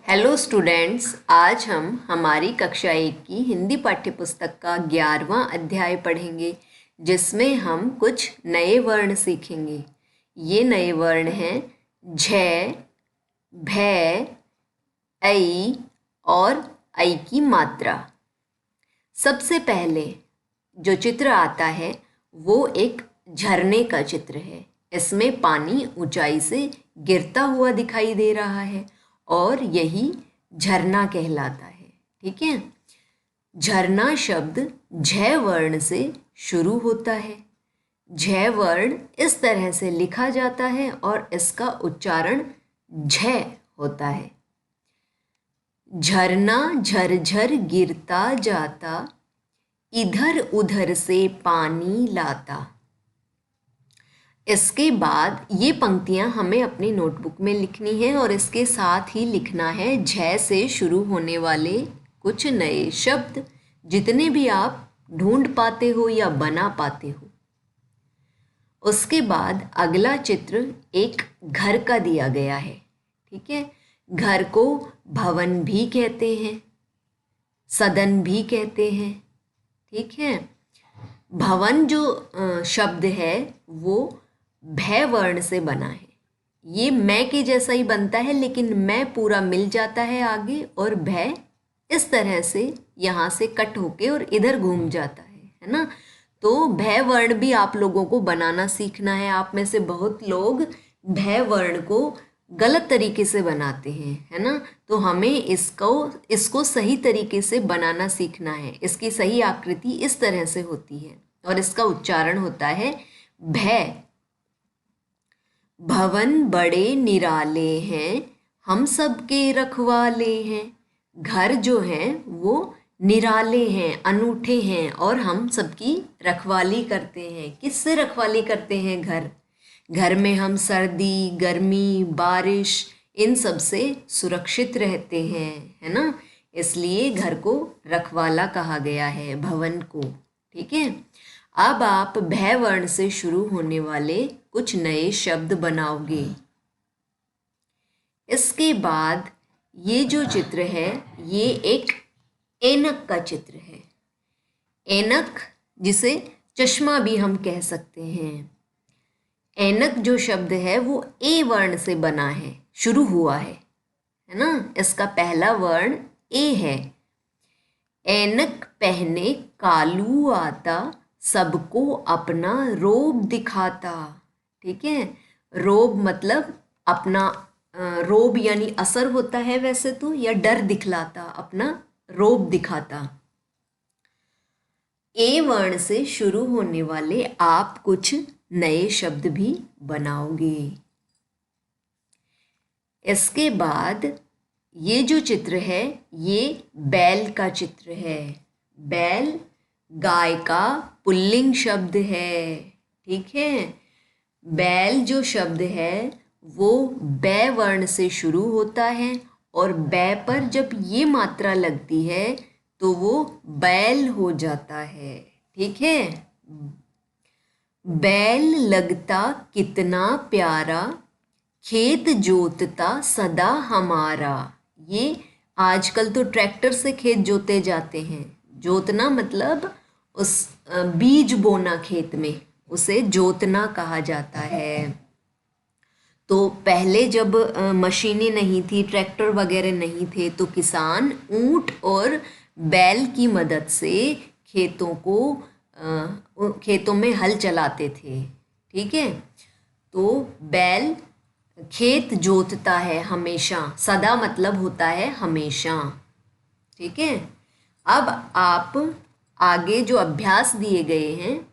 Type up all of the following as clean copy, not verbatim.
Hello students, आज हम हमारी कक्षा 1 की हिंदी पाठ्यपुस्तक का 11वां अध्याय पढ़ेंगे, जिसमें हम कुछ नए वर्ण सीखेंगे। ये नए वर्ण हैं झ, भै, ऐ और ऐ की मात्रा। सबसे पहले जो चित्र आता है वो एक झरने का चित्र है। इसमें पानी ऊंचाई से गिरता हुआ दिखाई दे रहा है और यही झरना कहलाता है। ठीक है। झरना शब्द झ वर्ण से शुरू होता है। झ वर्ण इस तरह से लिखा जाता है और इसका उच्चारण झ होता है। झरना झरझर गिरता जाता, इधर उधर से पानी लाता। इसके बाद ये पंक्तियां हमें अपनी नोटबुक में लिखनी है और इसके साथ ही लिखना है झ से शुरू होने वाले कुछ नए शब्द, जितने भी आप ढूंढ पाते हो या बना पाते हो। उसके बाद अगला चित्र एक घर का दिया गया है। ठीक है। घर को भवन भी कहते हैं, सदन भी कहते हैं। ठीक है। भवन जो शब्द है वो भै वर्ण से बना है। ये मैं के जैसा ही बनता है, लेकिन मैं पूरा मिल जाता है आगे और भै इस तरह से यहाँ से कट होके और इधर घूम जाता है ना। तो भै वर्ण भी आप लोगों को बनाना सीखना है। आप में से बहुत लोग भै वर्ण को गलत तरीके से बनाते हैं, है ना। तो हमें इसको सही तरीके से बनाना सीखना है। इसकी सही आकृति इस तरह से होती है और इसका उच्चारण होता है भै। भवन बड़े निराले हैं, हम सबके रखवाले हैं। घर जो हैं वो निराले हैं, अनूठे हैं और हम सबकी रखवाली करते हैं। किससे रखवाली करते हैं? घर में हम सर्दी, गर्मी, बारिश इन सब से सुरक्षित रहते हैं, है ना। इसलिए घर को रखवाला कहा गया है, भवन को। ठीक है। अब आप भै वर्ण से शुरू होने वाले कुछ नए शब्द बनाओगे। इसके बाद ये जो चित्र है ये एक ऐनक का चित्र है। ऐनक जिसे चश्मा भी हम कह सकते हैं। ऐनक जो शब्द है वो ए वर्ण से बना है, शुरू हुआ है ना। इसका पहला वर्ण ए है। ऐनक पहने कालू आता, सबको अपना रोब दिखाता। ठीक है। रोब मतलब अपना, रोब यानी असर होता है वैसे तो, या डर दिखलाता, अपना रोब दिखाता। ए वर्ण से शुरू होने वाले आप कुछ नए शब्द भी बनाओगे। इसके बाद ये जो चित्र है ये बैल का चित्र है। बैल गाय का पुल्लिंग शब्द है। ठीक है। बैल जो शब्द है वो बै वर्ण से शुरू होता है और बै पर जब ये मात्रा लगती है तो वो बैल हो जाता है। ठीक है। बैल लगता कितना प्यारा, खेत जोतता सदा हमारा। ये आजकल तो ट्रैक्टर से खेत जोते जाते हैं। जोतना मतलब उस बीज बोना खेत में, उसे जोतना कहा जाता है। तो पहले जब मशीनें नहीं थी, ट्रैक्टर वगैरह नहीं थे, तो किसान ऊंट और बैल की मदद से खेतों में हल चलाते थे। ठीक है। तो बैल खेत जोतता है हमेशा। सदा मतलब होता है हमेशा। ठीक है। अब आप आगे जो अभ्यास दिए गए हैं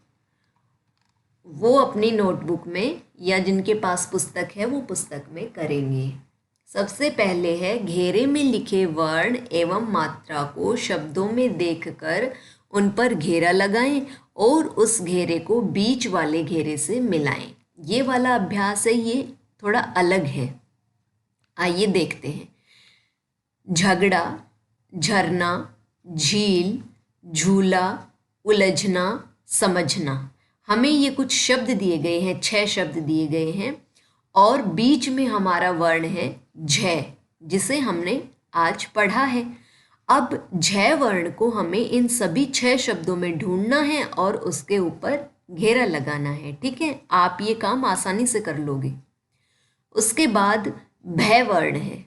वो अपनी नोटबुक में या जिनके पास पुस्तक है वो पुस्तक में करेंगे। सबसे पहले है घेरे में लिखे वर्ण एवं मात्रा को शब्दों में देखकर उन पर घेरा लगाएं और उस घेरे को बीच वाले घेरे से मिलाएं। ये वाला अभ्यास है, ये थोड़ा अलग है। आइए देखते हैं। झगड़ा, झरना, झील, झूला, उलझना, समझना। हमें ये कुछ शब्द दिए गए हैं, 6 शब्द दिए गए हैं और बीच में हमारा वर्ण है झ, जिसे हमने आज पढ़ा है। अब झ वर्ण को हमें इन सभी 6 शब्दों में ढूंढना है और उसके ऊपर घेरा लगाना है। ठीक है, आप ये काम आसानी से कर लोगे। उसके बाद भय वर्ण है।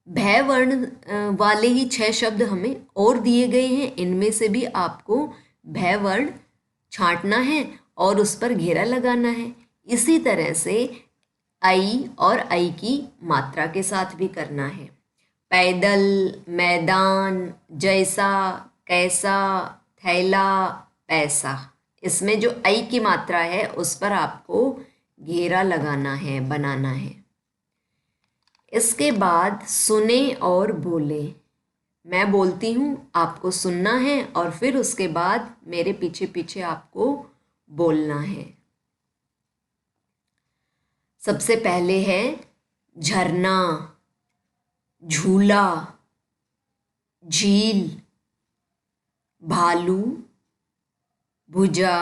भय वर्ण वाले ही 6 शब्द हमें और दिए गए हैं, इनमें से भी आपको भय वर्ण छांटना है और उस पर घेरा लगाना है। इसी तरह से आई और आई की मात्रा के साथ भी करना है। पैदल, मैदान, जैसा, कैसा, थैला, पैसा, इसमें जो आई की मात्रा है उस पर आपको घेरा लगाना है, बनाना है। इसके बाद सुने और बोले। मैं बोलती हूँ, आपको सुनना है और फिर उसके बाद मेरे पीछे पीछे आपको बोलना है। सबसे पहले है झरना, झूला, झील, भालू, भुजा,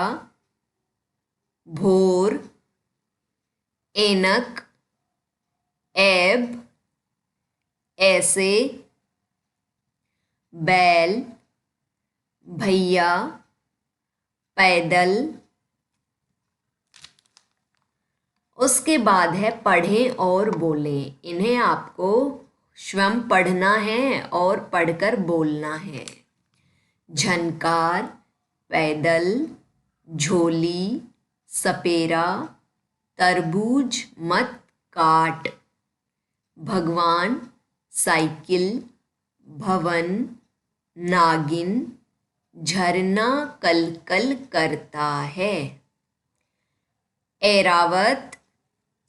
भोर, ऐनक, ऐब, ऐसे, बैल, भैया, पैदल। उसके बाद है पढ़ें और बोलें। इन्हें आपको स्वयं पढ़ना है और पढ़कर बोलना है। झनकार, पैदल, झोली, सपेरा, तरबूज मत काट, भगवान, साइकिल, भवन, नागिन, झरना कल कल करता है, ऐरावत,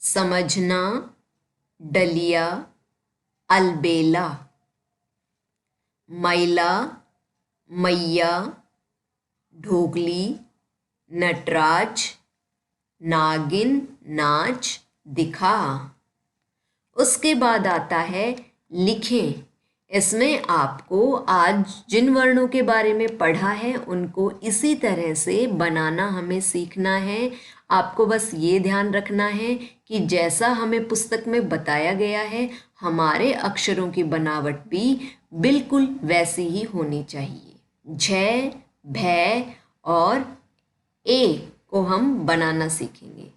समझना, डलिया, अलबेला, मैला, मैया, ढोकली, नटराज, नागिन, नाच, दिखा। उसके बाद आता है लिखें। इसमें आपको आज जिन वर्णों के बारे में पढ़ा है उनको इसी तरह से बनाना हमें सीखना है। आपको बस ये ध्यान रखना है कि जैसा हमें पुस्तक में बताया गया है हमारे अक्षरों की बनावट भी बिल्कुल वैसी ही होनी चाहिए। झ, भय और ए को हम बनाना सीखेंगे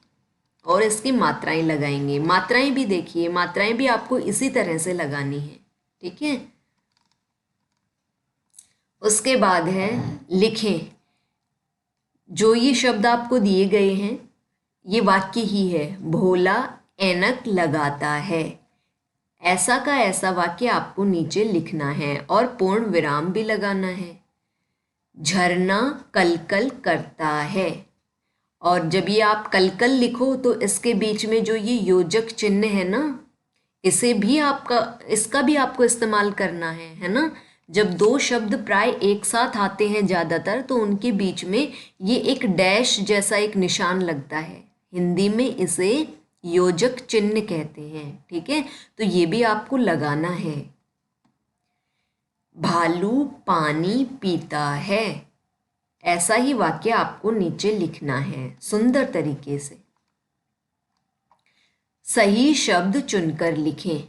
और इसकी मात्राएं लगाएंगे। मात्राएं भी देखिए, मात्राएं भी आपको इसी तरह से लगानी है। ठीक है, उसके बाद है लिखें। जो ये शब्द आपको दिए गए हैं ये वाक्य ही है। भोला ऐनक लगाता है, ऐसा का ऐसा वाक्य आपको नीचे लिखना है और पूर्ण विराम भी लगाना है। झरना कलकल करता है, और जब ये आप कलकल लिखो तो इसके बीच में जो ये योजक चिन्ह है ना, इसका भी आपको इस्तेमाल करना है ना। जब दो शब्द प्राय एक साथ आते हैं ज़्यादातर तो उनके बीच में ये एक डैश जैसा एक निशान लगता है। हिंदी में इसे योजक चिन्ह कहते हैं। ठीक है, तो ये भी आपको लगाना है। भालू पानी पीता है, ऐसा ही वाक्य आपको नीचे लिखना है सुंदर तरीके से। सही शब्द चुनकर लिखें।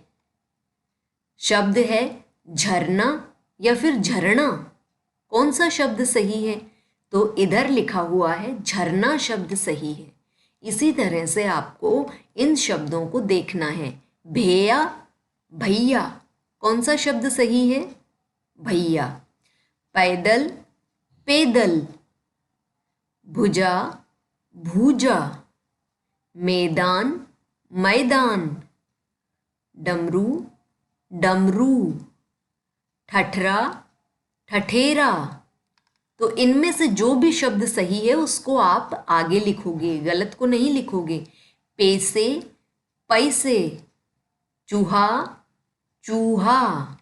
शब्द है झरना या फिर झरना, कौन सा शब्द सही है? तो इधर लिखा हुआ है झरना शब्द सही है। इसी तरह से आपको इन शब्दों को देखना है। भैया, भैया, कौन सा शब्द सही है? भैया। पैदल, पैदल। भुजा, भूजा। मैदान, मैदान। डमरू, डमरू। ठठरा, ठठेरा। तो इनमें से जो भी शब्द सही है उसको आप आगे लिखोगे, गलत को नहीं लिखोगे। पैसे, पैसे। चूहा, चूहा।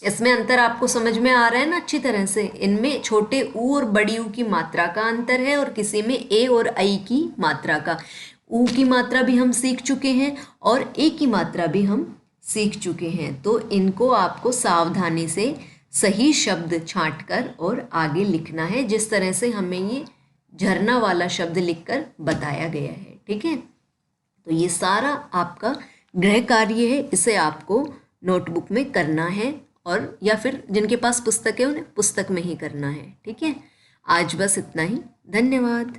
इसमें अंतर आपको समझ में आ रहा है ना अच्छी तरह से? इनमें छोटे ऊ और बड़ी ऊ की मात्रा का अंतर है और किसी में ए और आई की मात्रा का। ऊ की मात्रा भी हम सीख चुके हैं और ए की मात्रा भी हम सीख चुके हैं। तो इनको आपको सावधानी से सही शब्द छांटकर और आगे लिखना है, जिस तरह से हमें ये झरना वाला शब्द लिखकर बताया गया है। ठीक है, तो ये सारा आपका गृह कार्य है, इसे आपको नोटबुक में करना है, और या फिर जिनके पास पुस्तक है उन्हें पुस्तक में ही करना है। ठीक है, आज बस इतना ही। धन्यवाद।